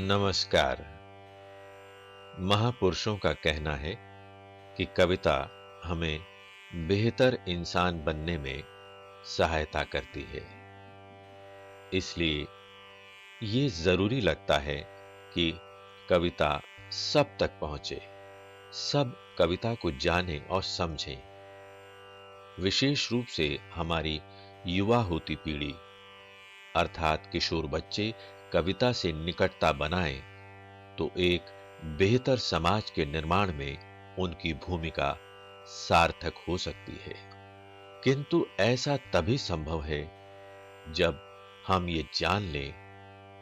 नमस्कार। महापुरुषों का कहना है कि कविता हमें बेहतर इंसान बनने में सहायता करती है। इसलिए ये जरूरी लगता है कि कविता सब तक पहुंचे, सब कविता को जानें और समझें। विशेष रूप से हमारी युवा होती पीढ़ी अर्थात किशोर बच्चे कविता से निकटता बनाएं तो एक बेहतर समाज के निर्माण में उनकी भूमिका सार्थक हो सकती है। किंतु ऐसा तभी संभव है जब हम ये जान लें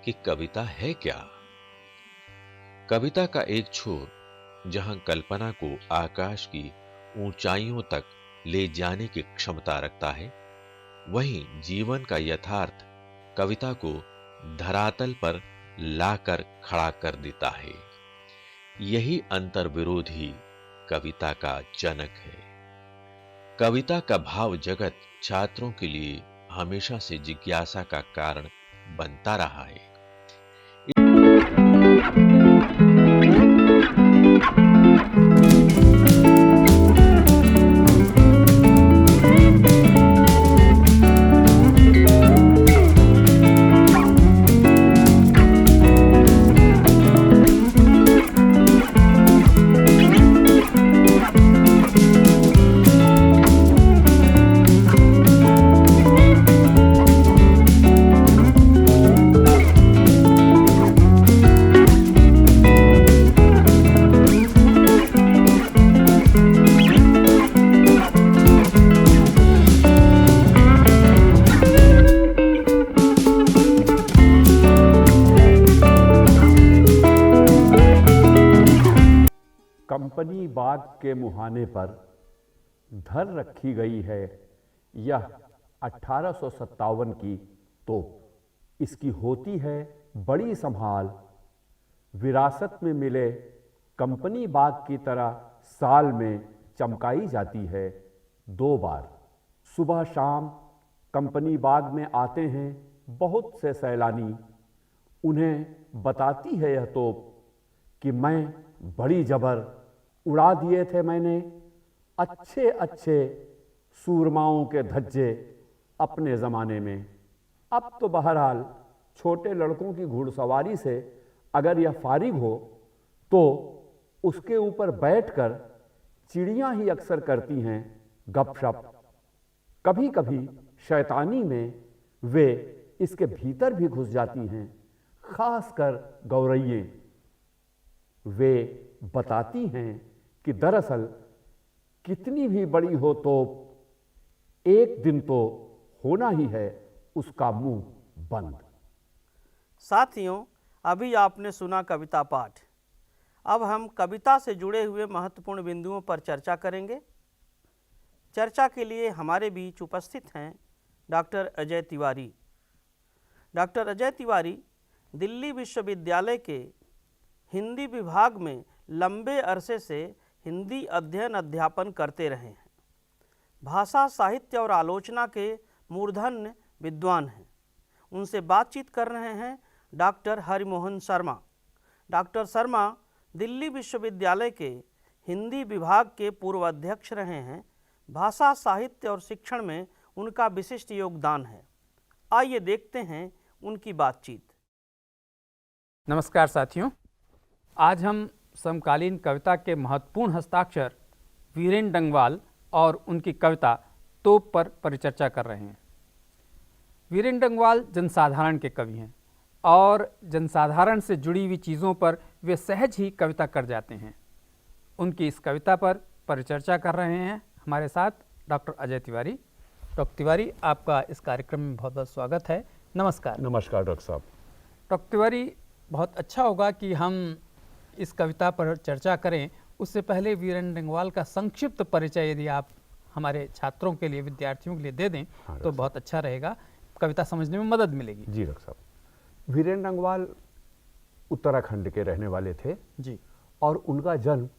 कि कविता है क्या। कविता का एक छोर जहां कल्पना को आकाश की ऊंचाइयों तक ले जाने की क्षमता रखता है, वहीं जीवन का यथार्थ कविता को धरातल पर लाकर खड़ा कर देता है। यही अंतर्विरोध ही कविता का जनक है। कविता का भाव जगत छात्रों के लिए हमेशा से जिज्ञासा का कारण बनता रहा है। कंपनी बाग के मुहाने पर धर रखी गई है यह 1857 की तोप। इसकी होती है बड़ी संभाल, विरासत में मिले कंपनी बाग की तरह साल में चमकाई जाती है 2 बार। सुबह शाम कंपनी बाग में आते हैं बहुत से सैलानी। उन्हें बताती है यह तोप कि मैं बड़ी जबर उड़ा दिए थे मैंने अच्छे अच्छे सूरमाओं के धज्जे अपने ज़माने में। अब तो बहरहाल छोटे लड़कों की घुड़सवारी से अगर यह फारिग हो तो उसके ऊपर बैठकर चिड़ियां ही अक्सर करती हैं गपशप। कभी कभी शैतानी में वे इसके भीतर भी घुस जाती हैं, खासकर गौरैये। वे बताती हैं कि दरअसल कितनी भी बड़ी हो तोप, एक दिन तो होना ही है उसका मुंह बंद। साथियों, अभी आपने सुना कविता पाठ। अब हम कविता से जुड़े हुए महत्वपूर्ण बिंदुओं पर चर्चा करेंगे। चर्चा के लिए हमारे बीच उपस्थित हैं डॉक्टर अजय तिवारी। डॉक्टर अजय तिवारी दिल्ली विश्वविद्यालय के हिंदी विभाग में लंबे अरसे से हिंदी अध्ययन अध्यापन करते रहे हैं। भाषा, साहित्य और आलोचना के मूर्धन्य विद्वान हैं। उनसे बातचीत कर रहे हैं डॉक्टर हरिमोहन शर्मा। डॉक्टर शर्मा दिल्ली विश्वविद्यालय के हिंदी विभाग के पूर्व अध्यक्ष रहे हैं। भाषा, साहित्य और शिक्षण में उनका विशिष्ट योगदान है। आइए देखते हैं उनकी बातचीत। नमस्कार साथियों, आज हम समकालीन कविता के महत्वपूर्ण हस्ताक्षर वीरेन डंगवाल और उनकी कविता तोप पर परिचर्चा कर रहे हैं। वीरेन डंगवाल जनसाधारण के कवि हैं और जनसाधारण से जुड़ी हुई चीज़ों पर वे सहज ही कविता कर जाते हैं। उनकी इस कविता पर परिचर्चा कर रहे हैं हमारे साथ डॉक्टर अजय तिवारी। डॉक्टर तिवारी, आपका इस कार्यक्रम में बहुत बहुत स्वागत है। नमस्कार। नमस्कार डॉक्टर साहब। डॉक्टर तिवारी, बहुत अच्छा होगा कि हम इस कविता पर चर्चा करें। उससे पहले वीरेन डंगवाल का संक्षिप्त परिचय यदि आप हमारे छात्रों के लिए, विद्यार्थियों के लिए दे दें तो बहुत अच्छा रहेगा, कविता समझने में मदद मिलेगी। जी डॉक्टर साहब। वीरेन डंगवाल उत्तराखंड के रहने वाले थे जी, और उनका जन्म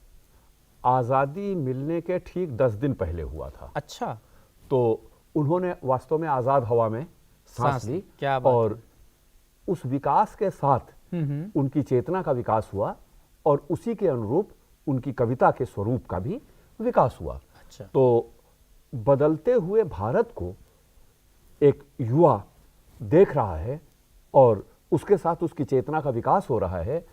आज़ादी मिलने के ठीक 10 दिन पहले हुआ था। अच्छा। तो उन्होंने वास्तव में आज़ाद हवा में सांस ली। क्या बात और उस विकास के साथ उनकी चेतना का विकास हुआ और उसी के अनुरूप उनकी कविता के स्वरूप का भी विकास हुआ। अच्छा। तो बदलते हुए भारत को एक युवा देख रहा है और उसके साथ उसकी चेतना का विकास हो रहा है,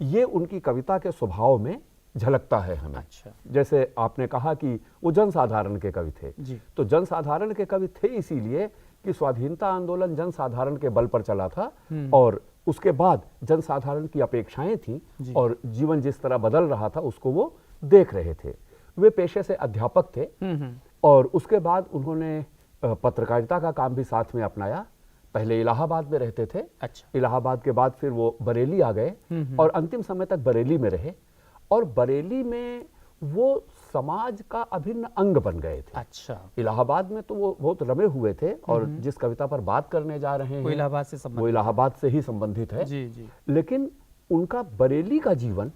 ये उनकी कविता के स्वभाव में झलकता है हमें। अच्छा। जैसे आपने कहा कि वो जनसाधारण के कवि थे, जी। तो जनसाधारण के कवि थे इसीलिए कि स्वाधीनता आंदोलन जनसाधारण के बल पर चला था और उसके बाद जनसाधारण की अपेक्षाएं थी और जीवन जिस तरह बदल रहा था उसको वो देख रहे थे। वे पेशे से अध्यापक थे और उसके बाद उन्होंने पत्रकारिता का काम भी साथ में अपनाया। पहले इलाहाबाद में रहते थे। अच्छा। इलाहाबाद के बाद फिर वो बरेली आ गए और अंतिम समय तक बरेली में रहे और बरेली में वो समाज का अभिन्न अंग बन गए थे। अच्छा। इलाहाबाद में तो वो बहुत रमे हुए थे और जिस कविता पर बात करने जा रहे वो हैं इलाहाबाद से संबंधित, वो इलाहाबाद से ही संबंधित है। जी जी। लेकिन उनका बरेली का जीवन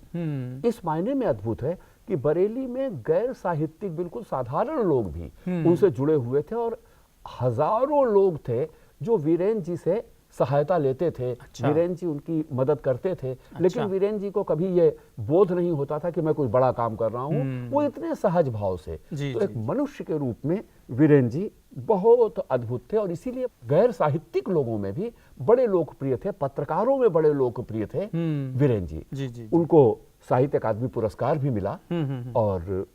इस मायने में अद्भुत है कि बरेली में गैर साहित्यिक बिल्कुल साधारण लोग भी उनसे जुड़े हुए थे और हजारों लोग थे जो वीरेन जी से सहायता लेते थे। अच्छा। वीरेन जी उनकी मदद करते थे। लेकिन वीरेन जी को कभी ये बोध नहीं होता था कि मैं कोई बड़ा काम कर रहा हूँ। वो इतने सहज भाव से जी, तो जी, एक मनुष्य के रूप में वीरेन जी बहुत अद्भुत थे और इसीलिए गैर साहित्यिक लोगों में भी बड़े लोकप्रिय थे, पत्रकारों में बड़े लोकप्रिय थे वीरेन जी। जी, जी, जी। उनको साहित्य अकादमी पुरस्कार भी मिला और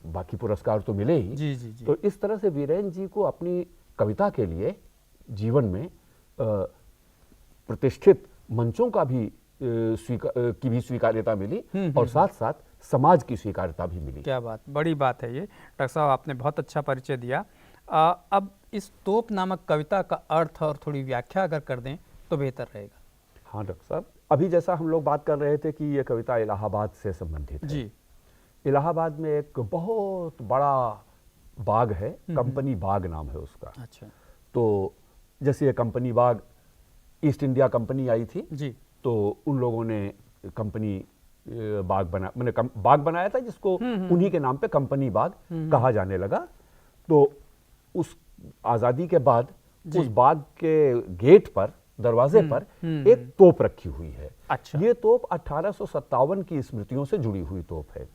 बाकी पुरस्कार तो मिले ही। जी, जी, जी। तो इस तरह से वीरेन जी को अपनी कविता के लिए जीवन में प्रतिष्ठित मंचों का भी की भी स्वीकार्यता मिली और साथ साथ समाज की स्वीकार्यता भी मिली। क्या बात, बड़ी बात है ये। डॉक्टर साहब आपने बहुत अच्छा परिचय दिया। अब इस तोप नामक कविता का अर्थ और थोड़ी व्याख्या अगर कर दें तो बेहतर रहेगा। हाँ डॉक्टर साहब, अभी जैसा हम लोग बात कर रहे थे कि ये कविता इलाहाबाद से संबंधित है। जी। इलाहाबाद में एक बहुत बड़ा बाग है, कंपनी बाग नाम है उसका। अच्छा। तो जैसे ये कंपनी बाग ईस्ट इंडिया कंपनी आई थी जी। तो उन लोगों ने कंपनी बाग बना, मैंने बाग बनाया था जिसको उन्हीं के नाम पे कंपनी बाग कहा जाने लगा। तो उस आज़ादी के बाद उस बाग के गेट पर, दरवाजे पर एक तोप रखी हुई है। अच्छा। ये तोप 1857 की स्मृतियों से जुड़ी हुई तोप है।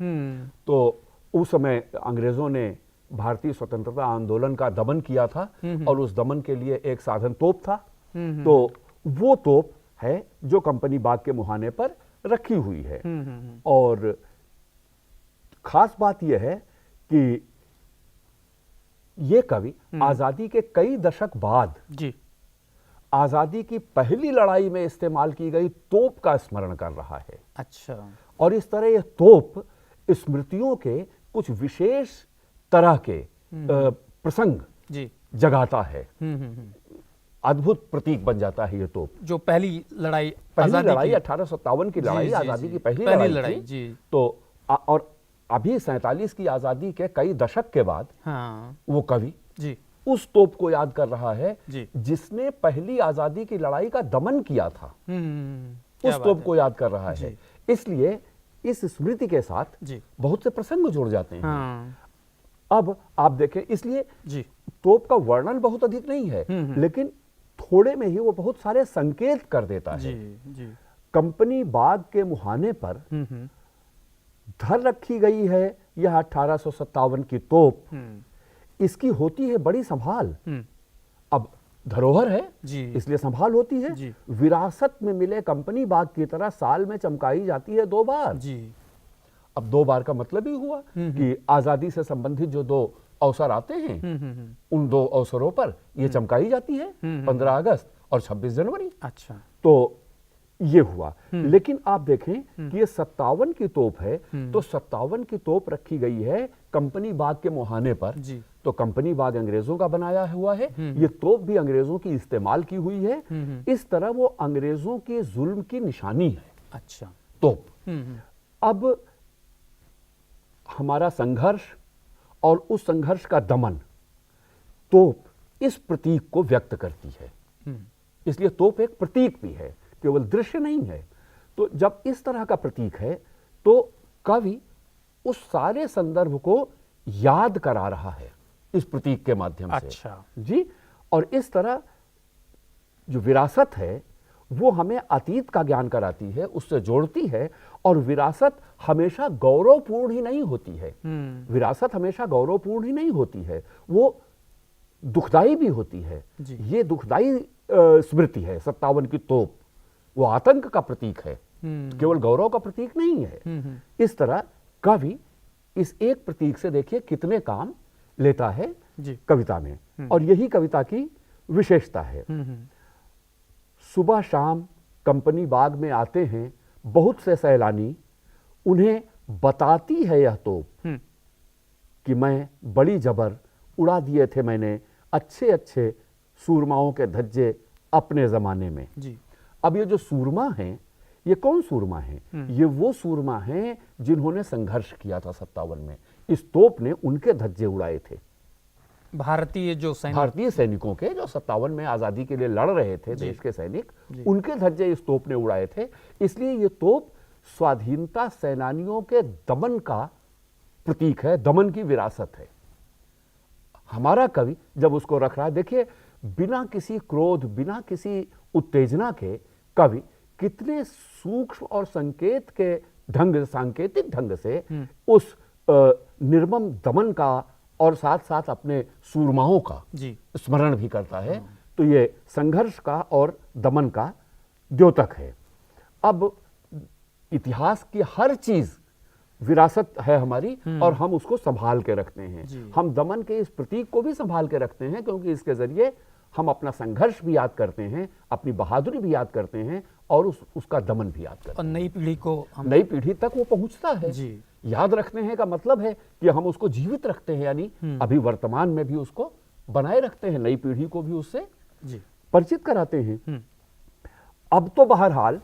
तो उस समय अंग्रेजों ने भारतीय स्वतंत्रता आंदोलन का दमन किया था और उस दमन के लिए एक साधन तोप था। तो वो तोप है जो कंपनी बाग के मुहाने पर रखी हुई है। और खास बात यह है कि ये कवि आजादी के कई दशक बाद जी आजादी की पहली लड़ाई में इस्तेमाल की गई तोप का स्मरण कर रहा है। अच्छा। और इस तरह यह तोप स्मृतियों के कुछ विशेष तरह के प्रसंग जी जगाता है। अद्भुत प्रतीक बन जाता है ये तोप। जो पहली लड़ाई 1857 की लड़ाई, आजादी की पहली लड़ाई थी। जी। तो और अभी 47 की आजादी के कई दशक के बाद हाँ। वो कवि जी उस तोप को याद कर रहा है जी। जिसने पहली आजादी की लड़ाई का दमन किया था। क्या उस बात तोप है। को याद कर रहा है। इसलिए इस स्मृति के साथ जी। बहुत से प्रसंग जुड़ जाते हैं। हाँ। अब आप देखें, इसलिए जी। तोप का वर्णन बहुत अधिक नहीं है, लेकिन थोड़े में ही वो बहुत सारे संकेत कर देता है। जी जी। कंपनी बाग के मुहाने पर धर रखी गई है यह 1857 की तोप। इसकी होती है बड़ी संभाल। अब धरोहर है जी। इसलिए संभाल होती है। जी। विरासत में मिले कंपनी बाग की तरह साल में चमकाई जाती है 2 बार। जी। अब 2 बार का मतलब ही हुआ कि आजादी से संबंधित जो 2 अवसर आते हैं उन 2 अवसरों पर ये चमकाई जाती है, 15 अगस्त और 26 जनवरी। अच्छा। तो ये हुआ। लेकिन आप देखें कि ये 57 की तोप है, तो 57 की तोप रखी गई है कंपनी बाग के मुहाने पर। जी। तो कंपनी बाग अंग्रेजों का बनाया हुआ है, ये तोप भी अंग्रेजों की इस्तेमाल की हुई है। इस तरह वो अंग्रेजों के जुल्म की निशानी है। अच्छा। तोप। अब हमारा संघर्ष और उस संघर्ष का दमन तोप इस प्रतीक को व्यक्त करती है। इसलिए तोप एक प्रतीक भी है, केवल दृश्य नहीं है। तो जब इस तरह का प्रतीक है तो कवि उस सारे संदर्भ को याद करा रहा है इस प्रतीक के माध्यम से। अच्छा। जी। और इस तरह जो विरासत है वो हमें अतीत का ज्ञान कराती है, उससे जोड़ती है। और विरासत हमेशा गौरवपूर्ण ही नहीं होती है, विरासत हमेशा गौरवपूर्ण ही नहीं होती है, वो दुखदाई भी होती है। ये दुखदाई स्मृति है 57 की तोप, वो आतंक का प्रतीक है, केवल गौरव का प्रतीक नहीं है। इस तरह कवि इस एक प्रतीक से देखिए कितने काम लेता है कविता में, और यही कविता की विशेषता है। सुबह शाम कंपनी बाग में आते हैं बहुत से सैलानी, उन्हें बताती है यह तोप कि मैं बड़ी जबर उड़ा दिए थे मैंने अच्छे अच्छे सूरमाओं के धज्जे अपने जमाने में। अब ये जो सूरमा हैं, ये कौन सूरमा हैं? ये वो सूरमा हैं जिन्होंने संघर्ष किया था 57 में। इस तोप ने उनके धज्जे उड़ाए थे, भारतीय सैनिकों के, जो 57 में आजादी के लिए लड़ रहे थे, देश के सैनिक, उनके धज्जे इस तोप ने उड़ाए थे। इसलिए ये तोप स्वाधीनता सेनानियों के दमन का प्रतीक है, दमन की विरासत है। हमारा कवि जब उसको रख रहा है, देखिए बिना किसी क्रोध, बिना किसी उत्तेजना के कवि कितने सूक्ष्म और सांकेतिक ढंग से उस निर्मम दमन का और साथ साथ अपने सूरमाओं का स्मरण भी करता है। तो ये संघर्ष का और दमन का द्योतक है। अब इतिहास की हर चीज विरासत है हमारी, और हम उसको संभाल के रखते हैं। हम दमन के इस प्रतीक को भी संभाल के रखते हैं, क्योंकि इसके जरिए हम अपना संघर्ष भी याद करते हैं, अपनी बहादुरी भी याद करते हैं, और उसका दमन भी याद करते हैं। और नई पीढ़ी को, नई पीढ़ी तक वो पहुंचता है। याद रखते हैं का मतलब है कि हम उसको जीवित रखते हैं, यानी अभी वर्तमान में भी उसको बनाए रखते हैं, नई पीढ़ी को भी उससे परिचित कराते हैं। अब तो बहरहाल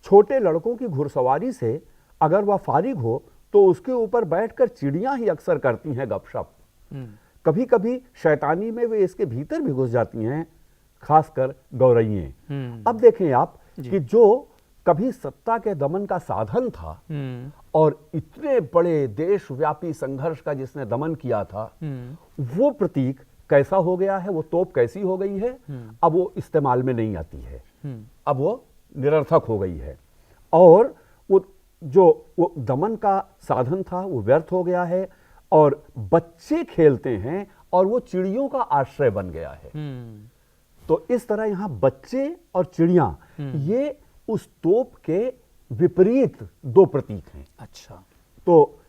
छोटे लड़कों की घुड़सवारी से अगर वह फारिग हो तो उसके ऊपर बैठकर चिड़ियां ही अक्सर करती हैं गपशप। कभी कभी शैतानी में वे इसके भीतर भी घुस जाती हैं, खासकर गौरैयें। अब देखें आप कि जो कभी सत्ता के दमन का साधन था और इतने बड़े देशव्यापी संघर्ष का जिसने दमन किया था, वो प्रतीक कैसा हो गया है, वो तोप कैसी हो गई है, अब वो इस्तेमाल में नहीं आती है, अब वो निरर्थक हो गई है। और वो दमन का साधन था वो व्यर्थ हो गया है, और बच्चे खेलते हैं और वो चिड़ियों का आश्रय बन गया है। तो इस तरह यहां बच्चे और चिड़ियां, ये उस तोप के विपरीत दो प्रतीक हैं। अच्छा, तो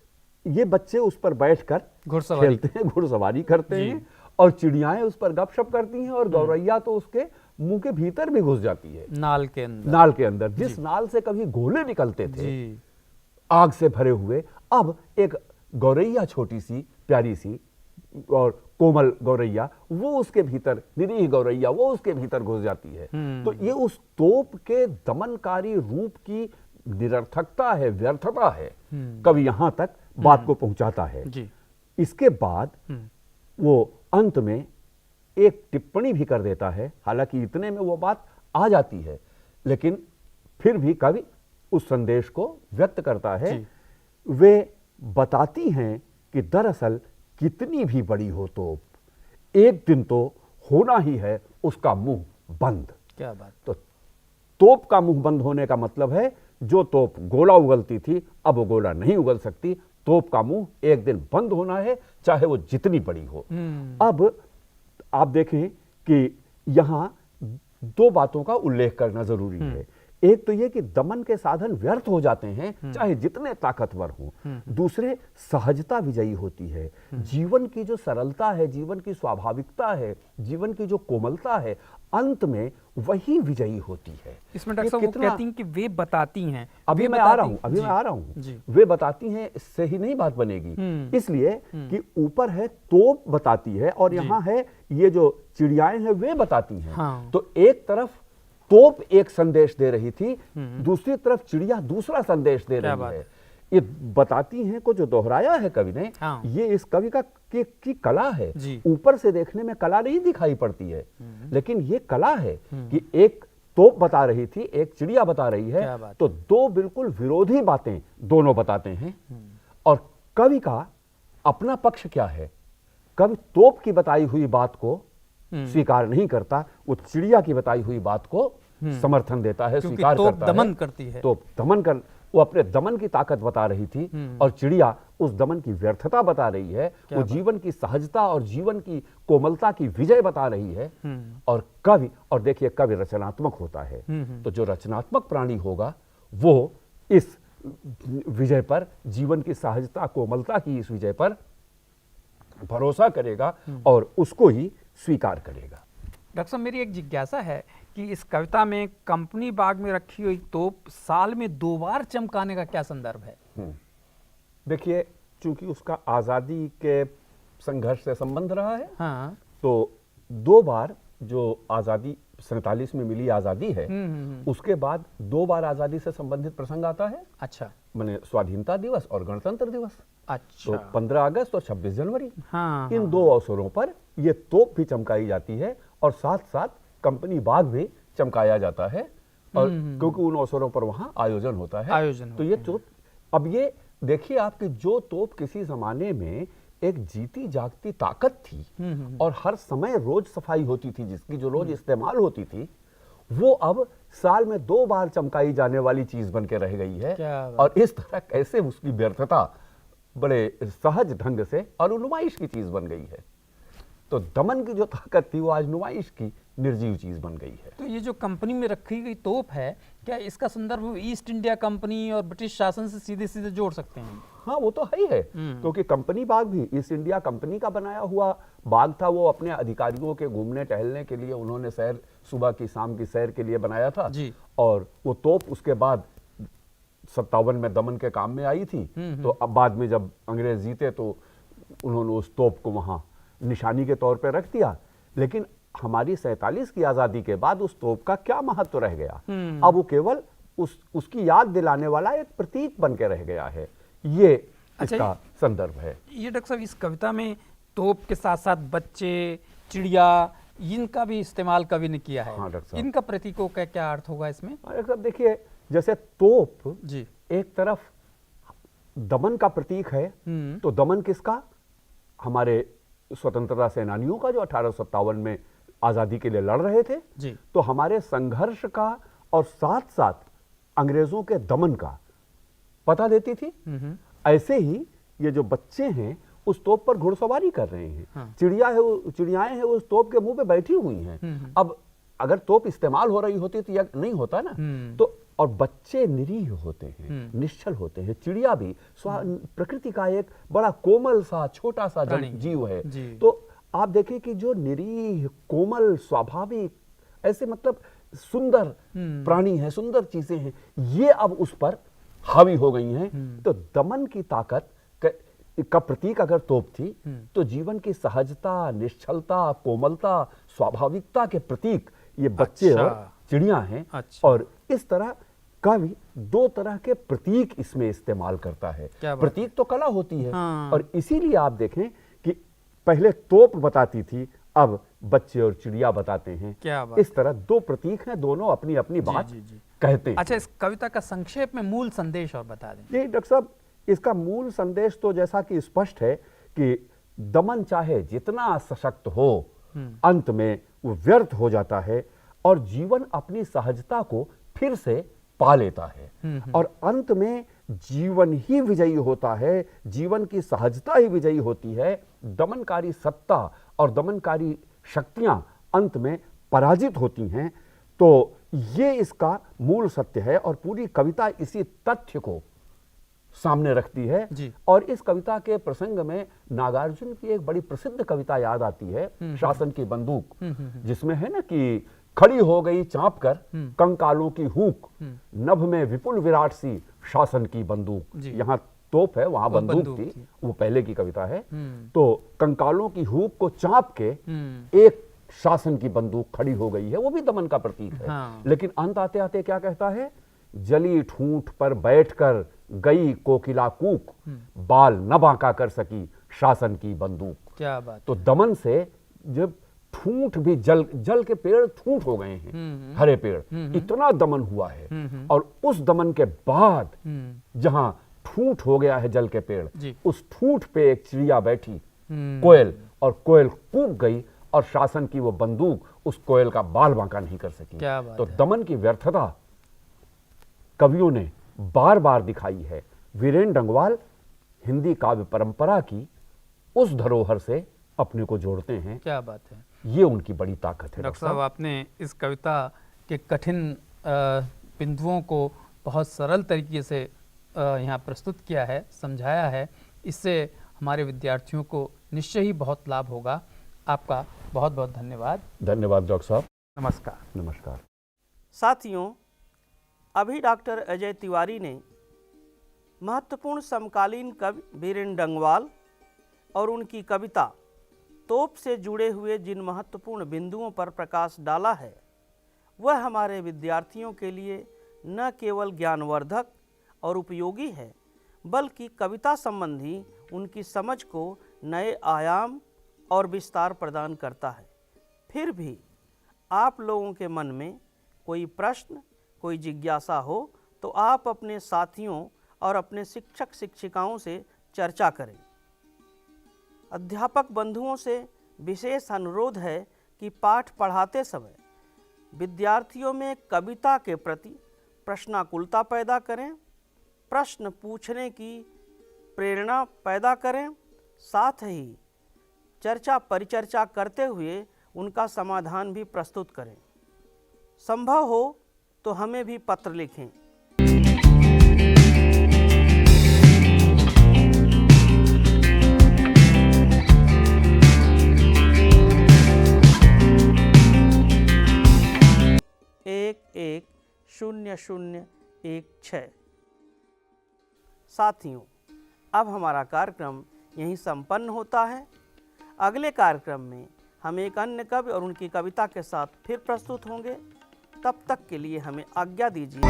ये बच्चे उस पर बैठकर खेलते हैं, घुड़सवारी करते हैं, और चिड़ियाएं उस पर गपशप करती हैं, और गौरैया तो उसके मुंह के भीतर भी घुस जाती है, नाल के अंदर जिस नाल से कभी गोले निकलते थे आग से भरे हुए, अब एक गौरैया छोटी सी प्यारी सी और कोमल गौरैया, वो उसके भीतर, निरीह गौरैया, वो उसके भीतर घुस जाती है। तो ये उस तोप के दमनकारी रूप की निरर्थकता है, व्यर्थता है, कवि यहां तक बात को पहुंचाता है। इसके बाद वो अंत में एक टिप्पणी भी कर देता है, हालांकि इतने में वो बात आ जाती है, लेकिन फिर भी कवि उस संदेश को व्यक्त करता है। वे बताती हैं कि दरअसल कितनी भी बड़ी हो तोप, एक दिन तो होना ही है उसका मुंह बंद। क्या बात। तो तोप का मुंह बंद होने का मतलब है, जो तोप गोला उगलती थी अब वो गोला नहीं उगल सकती, तोप का मुंह एक दिन बंद होना है, चाहे वो जितनी बड़ी हो। अब आप देखें कि यहां दो बातों का उल्लेख करना जरूरी है। एक तो ये कि दमन के साधन व्यर्थ हो जाते हैं चाहे जितने ताकतवर हों। दूसरे, सहजता विजयी होती है। जीवन की जो सरलता है, जीवन की स्वाभाविकता है, जीवन की जो कोमलता है, अंत में वही विजयी होती है। इसमें डॉक्टर साहब वो कहती हैं कि वे बताती हैं, अभी मैं आ रहा हूं, वे बताती हैं, इससे ही नहीं बात बनेगी। इसलिए कि ऊपर है तोप बताती है, और यहां है ये जो चिड़ियाएं हैं वे बताती हैं। तो एक तरफ तोप एक संदेश दे रही थी, दूसरी तरफ चिड़िया दूसरा संदेश दे रही है। ये बताती हैं को जो दोहराया है कवि ने, ये इस कवि का की कला है। ऊपर से देखने में कला नहीं दिखाई पड़ती है, लेकिन ये कला है कि एक तोप बता रही थी, एक चिड़िया बता रही है, तो दो बिल्कुल विरोधी बातें दोनों बताते हैं। और कवि का अपना पक्ष क्या है? कवि तोप की बताई हुई बात को स्वीकार नहीं करता, वो चिड़िया की बताई हुई बात को समर्थन देता है, क्योंकि स्वीकार तोप करता है। दमन करती है। तो दमन कर, वो अपने दमन की ताकत बता रही थी और चिड़िया उस दमन की व्यर्थता बता रही है। वो जीवन की सहजता और जीवन की कोमलता की विजय बता रही है। और कवि, और देखिए कवि रचनात्मक होता है, तो जो रचनात्मक प्राणी होगा वो इस विजय पर, जीवन की सहजता कोमलता की इस विजय पर भरोसा करेगा और उसको ही स्वीकार करेगा। डॉक्टर साहब, मेरी एक जिज्ञासा है कि इस कविता में कंपनी बाग में रखी हुई तोप साल में 2 बार चमकाने का क्या संदर्भ है? देखिए, चूंकि उसका आज़ादी के संघर्ष से संबंध रहा है, हाँ, तो 2 बार जो आज़ादी 47 में मिली आज़ादी है, उसके बाद 2 बार आज़ादी से संबंधित प्रसंग आता है। अच्छा, माने स्वाधीनता दिवस और गणतंत्र दिवस। अच्छा, तो 15 अगस्त और 26 जनवरी, हाँ, इन 2 अवसरों पर ये तोप भी चमकाई जाती है और साथ साथ कंपनी बाग भी चमकाया जाता है, और क्योंकि उन अवसरों पर वहां आयोजन होता है। तो ये तोप, अब ये देखिए आपकी जो तोप किसी जमाने में एक जीती जागती ताकत थी और हर समय रोज सफाई होती थी, जिसकी जो रोज इस्तेमाल होती थी, वो अब साल में 2 बार चमकाई जाने वाली चीज बन के रह गई है। और इस तरह कैसे उसकी व्यर्थता बड़े सहज ढंग से और नुमाइश की चीज बन गई है। तो दमन की जो ताकत थी वो आज नुमाइश की निर्जीव चीज बन गई है। तो ये जो कंपनी में रखी गई तोप है, क्या इसका संदर्भ ईस्ट इंडिया कंपनी और ब्रिटिश शासन से सीधे सीधे जोड़ सकते हैं? हाँ, वो तो है ही है, क्योंकि कंपनी बाग भी ईस्ट इंडिया कंपनी का बनाया हुआ बाग था। वो अपने अधिकारियों के घूमने टहलने के लिए उन्होंने सैर, सुबह की शाम की सैर के लिए बनाया था जी। और वो तोप उसके बाद 57 में दमन के काम में आई थी। तो अब बाद में जब अंग्रेज जीते तो उन्होंने उस तोप को वहां निशानी के तौर पर रख दिया। लेकिन हमारी 47 की आजादी के बाद उस तोप का क्या महत्व रह गया? अब वो केवल उसकी याद दिलाने वाला एक प्रतीक बन के रह गया है। ये इसका संदर्भ है। ये डॉक्टर साहब, इस कविता में तोप के साथ साथ बच्चे, चिड़िया, इनका भी इस्तेमाल कवि ने किया है। हाँ डॉक्टर साहब, इनका प्रतीकों का क्या अर्थ होगा इसमें? डॉक्टर साहब देखिए, जैसे तोप जी एक तरफ दमन का प्रतीक है, तो दमन किसका? हमारे स्वतंत्रता सेनानियों का, जो 1857 में आजादी के लिए लड़ रहे थे जी। तो हमारे संघर्ष का और साथ साथ अंग्रेजों के दमन का पता देती थी। ऐसे ही ये जो बच्चे हैं उस तोप पर घुड़सवारी कर रहे हैं। हाँ। चिड़ियाएं हैं उस तोप के मुंह पे बैठी हुई हैं। अब अगर तोप इस्तेमाल हो रही होती तो यह नहीं होता ना। तो और बच्चे निरीह होते हैं, निश्चल होते हैं। चिड़िया भी प्रकृति का एक बड़ा कोमल सा छोटा सा जीव है। तो आप देखिए कि जो निरीह, कोमल, स्वाभाविक, ऐसे मतलब सुंदर प्राणी हैं, सुंदर चीजें हैं, ये अब उस पर हावी हो गई हैं। तो दमन की ताकत का प्रतीक अगर तोप थी, तो जीवन की सहजता, निश्चलता, कोमलता, स्वाभाविकता के प्रतीक ये बच्चे और चिड़िया हैं। और इस तरह कवि 2 तरह के प्रतीक इसमें इस्तेमाल करता है। प्रतीक तो कला होती है। और इसीलिए आप देखें कि पहले तोप बताती थी, अब बच्चे और चिड़िया बताते हैं। इस तरह 2 प्रतीक हैं, दोनों अपनी अपनी बात कहते हैं। अच्छा, इस कविता का संक्षेप में मूल संदेश और बता दें। जी डॉक्टर साहब, इसका मूल संदेश तो जैसा कि स्पष्ट है कि दमन चाहे जितना सशक्त हो, अंत में वो व्यर्थ हो जाता है और जीवन अपनी सहजता को फिर से पा लेता है। और अंत में जीवन ही विजयी होता है, जीवन की सहजता ही विजयी होती है। दमनकारी सत्ता और दमनकारी शक्तियां अंत में पराजित होती हैं। तो ये इसका मूल सत्य है और पूरी कविता इसी तथ्य को सामने रखती है। और इस कविता के प्रसंग में नागार्जुन की एक बड़ी प्रसिद्ध कविता याद आती है, शासन की बंदूक, जिसमें है ना कि खड़ी हो गई चाँप कर कंकालों की हूक, नभ में विपुल विराट सी शासन की बंदूक। यहाँ तोप है, वहां बंदूक थी, वो पहले की कविता है। तो कंकालों की हूक को चाँप के एक शासन की बंदूक खड़ी हो गई है, वो भी दमन का प्रतीक है। लेकिन अंत आते आते क्या कहता है? जली ठूंठ पर बैठकर गई कोकिला कूक, बाल न बांका कर सकी शासन की बंदूक। क्या बात। तो दमन से जब ठूंठ भी जल के पेड़ ठूंठ हो गए हैं, हरे पेड़, इतना दमन हुआ है। और उस दमन के बाद जहां ठूंठ हो गया है जल के पेड़, उस ठूंठ पे एक चिड़िया बैठी, कोयल, और कोयल कूक गई और शासन की वो बंदूक उस कोयल का बाल बांका नहीं कर सकी। क्या बात तो है। दमन की व्यर्थता कवियों ने बार बार दिखाई है। वीरेन डंगवाल हिंदी काव्य परंपरा की उस धरोहर से अपने को जोड़ते हैं। क्या बात है। ये उनकी बड़ी ताकत है। डॉक्टर साहब, आपने इस कविता के कठिन बिंदुओं को बहुत सरल तरीके से यहाँ प्रस्तुत किया है, समझाया है। इससे हमारे विद्यार्थियों को निश्चय ही बहुत लाभ होगा। आपका बहुत बहुत धन्यवाद। धन्यवाद डॉक्टर साहब। नमस्कार। नमस्कार। साथियों, अभी डॉक्टर अजय तिवारी ने महत्वपूर्ण समकालीन कवि वीरेन डंगवाल और उनकी कविता तोप से जुड़े हुए जिन महत्वपूर्ण बिंदुओं पर प्रकाश डाला है, वह हमारे विद्यार्थियों के लिए न केवल ज्ञानवर्धक और उपयोगी है, बल्कि कविता संबंधी उनकी समझ को नए आयाम और विस्तार प्रदान करता है। फिर भी आप लोगों के मन में कोई प्रश्न, कोई जिज्ञासा हो तो आप अपने साथियों और अपने शिक्षक शिक्षिकाओं से चर्चा करें। अध्यापक बंधुओं से विशेष अनुरोध है कि पाठ पढ़ाते समय विद्यार्थियों में कविता के प्रति प्रश्नाकुलता पैदा करें, प्रश्न पूछने की प्रेरणा पैदा करें, साथ ही चर्चा परिचर्चा करते हुए उनका समाधान भी प्रस्तुत करें। संभव हो तो हमें भी पत्र लिखें। एक 0016। साथियों, अब हमारा कार्यक्रम यहीं संपन्न होता है। अगले कार्यक्रम में हम एक अन्य कवि और उनकी कविता के साथ फिर प्रस्तुत होंगे। तब तक के लिए हमें आज्ञा दीजिए।